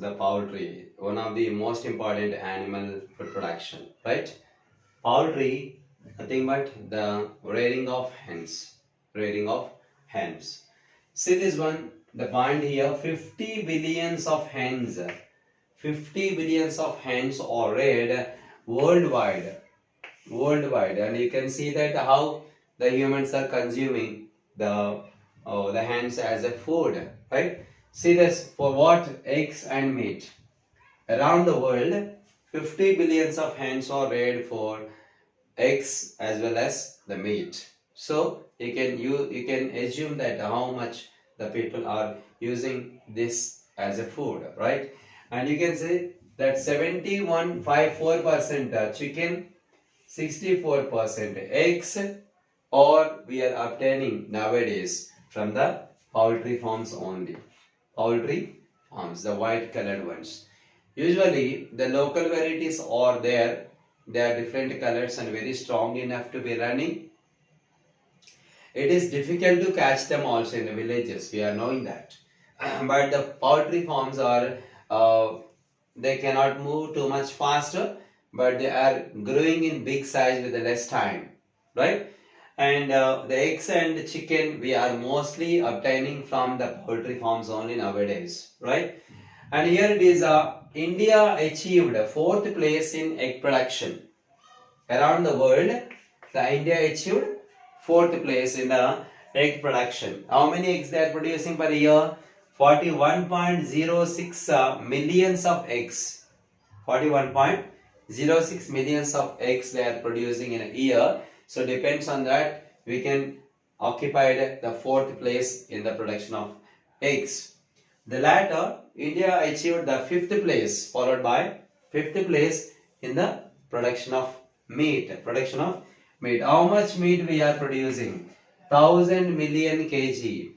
the poultry, one of the most important animal food production, right? Poultry, nothing but the rearing of hens. Rearing of hens. See this one, the point here, 50 billions of hens. 50 billions of hens are reared worldwide. Worldwide. And you can see that how the humans are consuming the hens as a food, right? See this, for what? Eggs and meat. Around the world, 50 billions of hens are reared for eggs as well as the meat. So you can assume that how much the people are using this as a food, right? And you can say that 71.54% chicken, 64% eggs, or we are obtaining nowadays from the poultry farms only. Poultry farms, the white colored ones. Usually the local varieties are there. They are different colors and very strong enough to be running. It is difficult to catch them also in the villages. We are knowing that. But the poultry farms are, they cannot move too much faster, but they are growing in big size with less time, right? And the eggs and chicken we are mostly obtaining from the poultry farms only nowadays, right? And here it is, India achieved 4th place in egg production. Around the world, the India achieved 4th place in the egg production. How many eggs they are producing per year? 41.06 millions of eggs. 41.06 millions of eggs they are producing in a year. So depends on that, we can occupy the 4th place in the production of eggs. The latter, India achieved the 5th place, followed by 5th place in the production of meat. Production of meat. How much meat we are producing? 1000 million kg.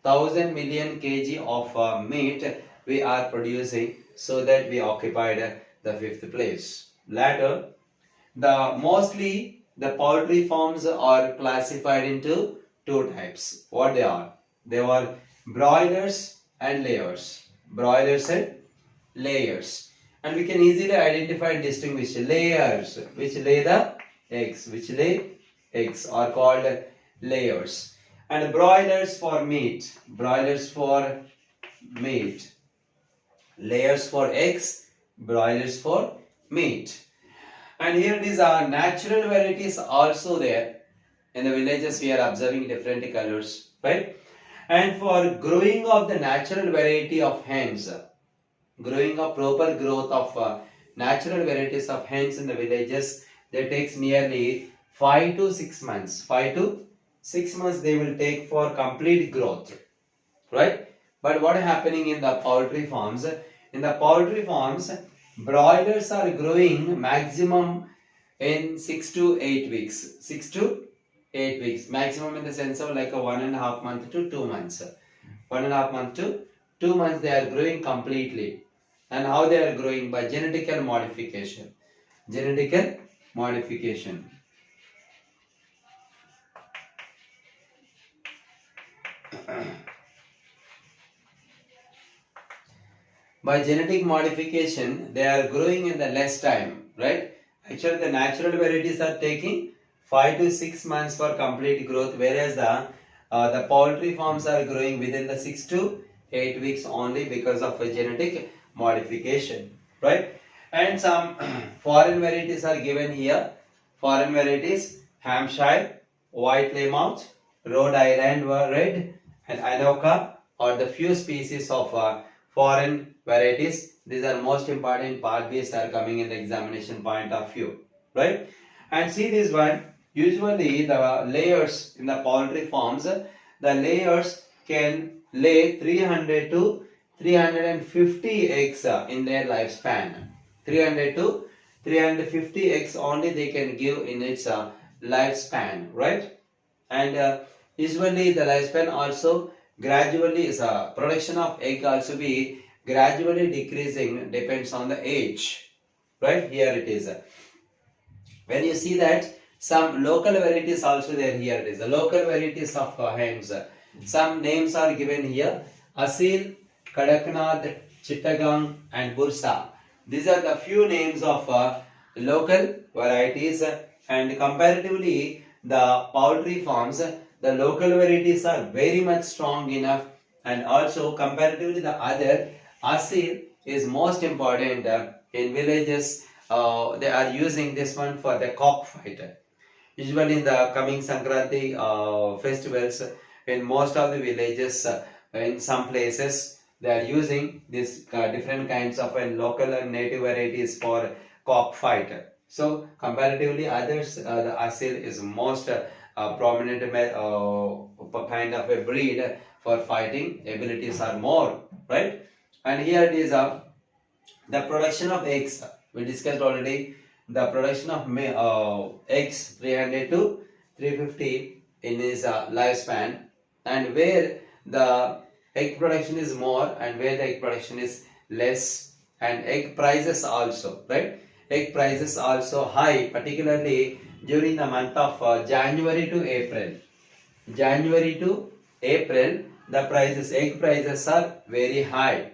1000 million kg of meat we are producing, so that we occupied the 5th place. Later, mostly the poultry farms are classified into 2 types. What they are? They are broilers and layers. Broilers and layers. And we can easily identify and distinguish layers, which lay the eggs, are called layers. And broilers for meat. Broilers for meat. Layers for eggs, broilers for meat. And here these are natural varieties also there. In the villages we are observing different colors, right? And for growing of the natural variety of hens, growing of proper growth of natural varieties of hens in the villages, that takes nearly 5 to 6 months. 5 to 6 months they will take for complete growth, right? But what is happening in the poultry farms? In the poultry farms, broilers are growing maximum in 6 to 8 weeks. 6 to 8 weeks. Maximum in the sense of like a 1.5 month to 2 months. 1.5 month to 2 months they are growing completely. And how they are growing? By genetical modification. Genetical modification. By genetic modification, they are growing in the less time, right? Actually, the natural varieties are taking 5 to 6 months for complete growth, whereas the poultry farms are growing within the 6 to 8 weeks only because of a genetic modification, right? And some foreign varieties are given here. Foreign varieties: Hampshire, White Plymouth, Rhode Island Red, and Anoka are the few species of foreign varieties. These are most important part B's are coming in the examination point of view, right? And see this one, usually the layers in the poultry farms, the layers can lay 300 to 350 eggs in their lifespan. 300 to 350 eggs only they can give in its lifespan, right? And usually the lifespan also gradually is production of egg also be gradually decreasing, depends on the age, right? Here it is. When you see that some local varieties also there, here it is the local varieties of hens. Some names are given here: Asil, Kadaknath, Chittagong and Bursa. These are the few names of local varieties, and comparatively the poultry farms, the local varieties are very much strong enough, and also comparatively the other Asil is most important in villages. They are using this one for the cockfight. Usually in the coming Sankranti festivals, in most of the villages, in some places, they are using these different kinds of local and native varieties for cockfight. So comparatively, others, the Asil is most prominent kind of a breed for fighting. Abilities are more, right? And here it is the production of eggs. We discussed already the production of eggs 300 to 350 in his lifespan, and where the egg production is more and where the egg production is less, and egg prices also, right? Egg prices also high, particularly during the month of January to April. January to April, the prices, egg prices are very high,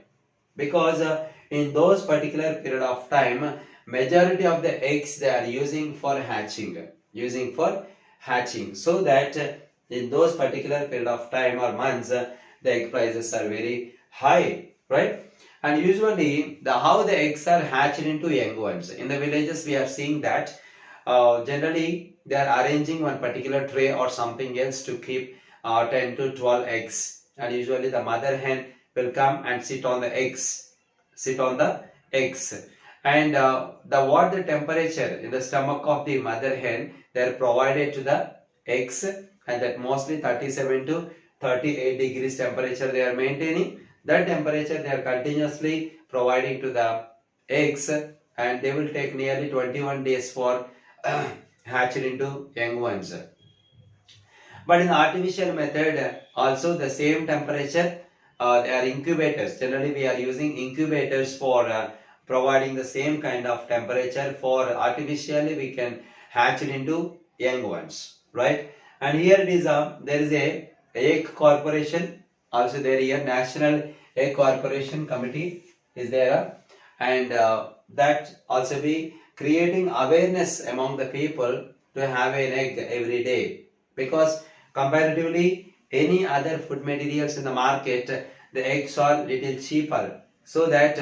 because in those particular period of time, majority of the eggs they are using for hatching, so that in those particular period of time or months, the egg prices are very high, right? And usually the how the eggs are hatched into young ones in the villages, we are seeing that generally they are arranging one particular tray or something else to keep 10 to 12 eggs, and usually the mother hen will come and sit on the eggs, and the temperature in the stomach of the mother hen, they are provided to the eggs, and that mostly 37 to 38 degrees temperature they are maintaining. That temperature they are continuously providing to the eggs, and they will take nearly 21 days for hatched into young ones. But in artificial method, also the same temperature, they are incubators. Generally, we are using incubators for providing the same kind of temperature. For artificially, we can hatch it into young ones, right? And here it is, there is a egg corporation. Also, there is a National Egg Corporation Committee is there, and that also be creating awareness among the people to have an egg every day, because comparatively any other food materials in the market, the eggs are little cheaper, so that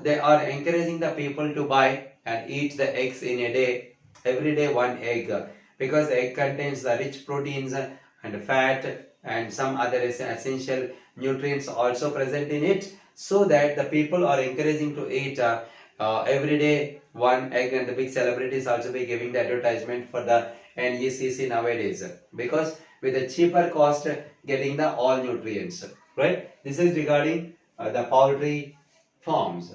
they are encouraging the people to buy and eat the eggs in a day, every day one egg, because the egg contains the rich proteins and fat and some other essential nutrients also present in it, so that the people are encouraging to eat every day one egg, and the big celebrities also be giving the advertisement for the NECC nowadays, because with a cheaper cost getting the all nutrients, right? This is regarding the poultry farms.